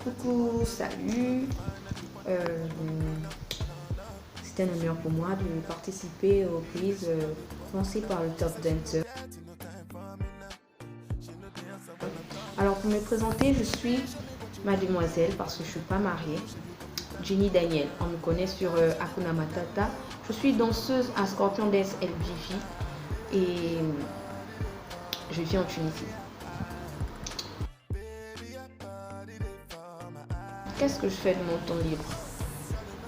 Coucou, salut. C'est un honneur pour moi de participer au quiz lancé par le Top Dancer. Alors pour me présenter, je suis mademoiselle parce que je ne suis pas mariée. Jenny Daniel, on me connaît sur Hakuna Matata. Je suis danseuse à Scorpion Dance LBV et je vis en Tunisie. Qu'est-ce que je fais de mon temps libre?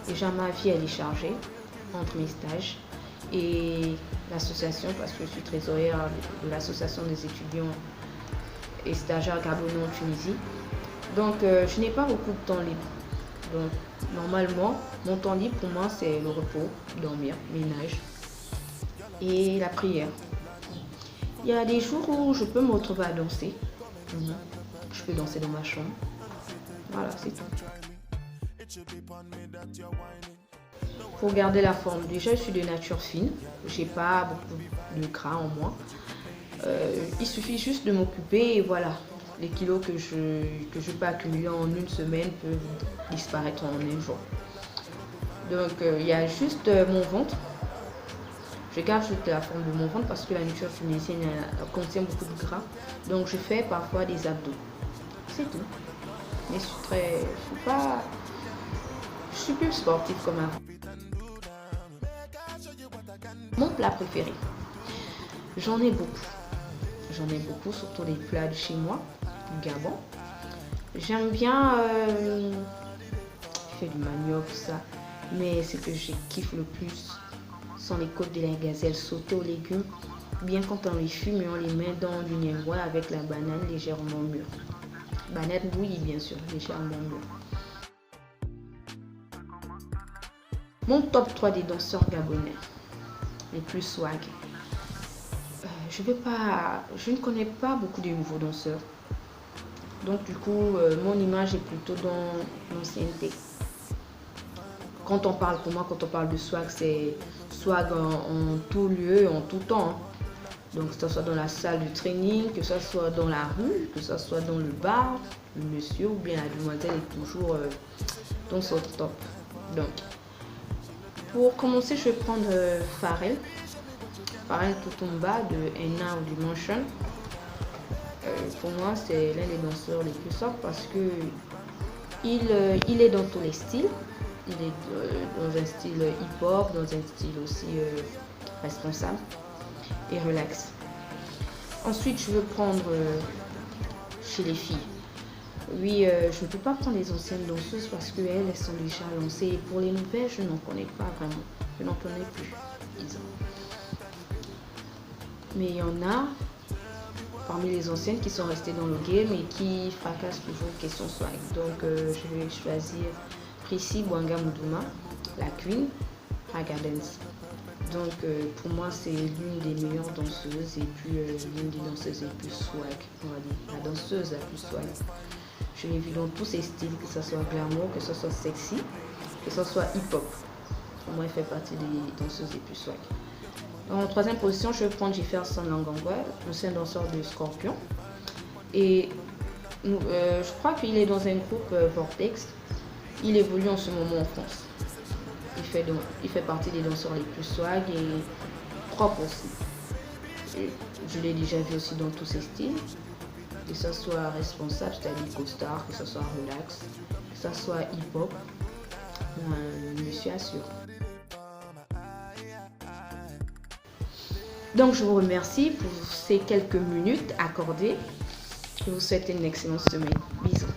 Déjà, ma vie elle est chargée entre mes stages et l'association, parce que je suis trésorière de l'association des étudiants et stagiaires gabonais en Tunisie. Donc, je n'ai pas beaucoup de temps libre. Donc, normalement, mon temps libre pour moi, c'est le repos, dormir, ménage et la prière. Il y a des jours où je peux me retrouver à danser. Je peux danser dans ma chambre. Voilà, c'est tout. Pour garder la forme, déjà, je suis de nature fine. J'ai pas beaucoup de gras en moi. Il suffit juste de m'occuper et voilà. Les kilos que je peux accumuler en une semaine peuvent disparaître en un jour. Donc, il y a juste mon ventre. Je garde juste la forme de mon ventre parce que la nourriture tunisienne contient beaucoup de gras. Donc, je fais parfois des abdos. C'est tout. Mais je suis plus sportive comme avant. Mon plat préféré. J'en ai beaucoup, surtout les plats de chez moi, du Gabon. J'aime bien faire du manioc, tout ça. Mais ce que je kiffe le plus sont les côtes de la gazelle sautées aux légumes. Bien quand on les fume et on les met dans du niengwa avec la banane légèrement mûre. Banane bouillie bien sûr, légèrement mûre. Mon top 3 des danseurs gabonais les plus swag. Je ne connais pas beaucoup de nouveaux danseurs. Donc du coup, mon image est plutôt dans l'ancienneté. Quand on parle de swag, c'est swag en tout lieu, en tout temps. Donc que ce soit dans la salle de training, que ce soit dans la rue, que ce soit dans le bar, le monsieur ou bien la demoiselle est toujours dans son top. Donc, pour commencer, je vais prendre Pharrell Toutoumba de Enna ou du Motion. Pour moi, c'est l'un des danseurs les plus forts parce que il est dans tous les styles. Il est dans un style hip-hop, dans un style aussi responsable et relax. Ensuite, je veux prendre chez les filles. Oui, je ne peux pas prendre les anciennes danseuses parce qu'elles sont déjà lancées. Et pour les nouvelles, je n'en connais pas vraiment. Je n'en connais plus, disons. Mais il y en a parmi les anciennes qui sont restées dans le game et qui fracassent toujours question swag. Donc, je vais choisir Prissy Bouanga Moudouma, la Queen, Raga Dance. Donc pour moi c'est l'une des meilleures danseuses et puis l'une des danseuses les plus swag, on va dire, la danseuse la plus swag. Je l'ai vue dans tous ses styles, que ce soit glamour, que ce soit sexy, que ce soit hip-hop. Pour moi elle fait partie des danseuses les plus swag. En troisième position, je vais prendre Jefferson Langangwa, ancien danseur de Scorpion. Et je crois qu'il est dans un groupe Vortex. Il évolue en ce moment en France. Il fait partie des danseurs les plus swag et propres aussi. Et je l'ai déjà vu aussi dans tous ses styles. Que ce soit responsable, c'est-à-dire costard, que ce soit relax, que ce soit hip-hop. Monsieur assure. Donc je vous remercie pour ces quelques minutes accordées. Je vous souhaite une excellente semaine. Bisous.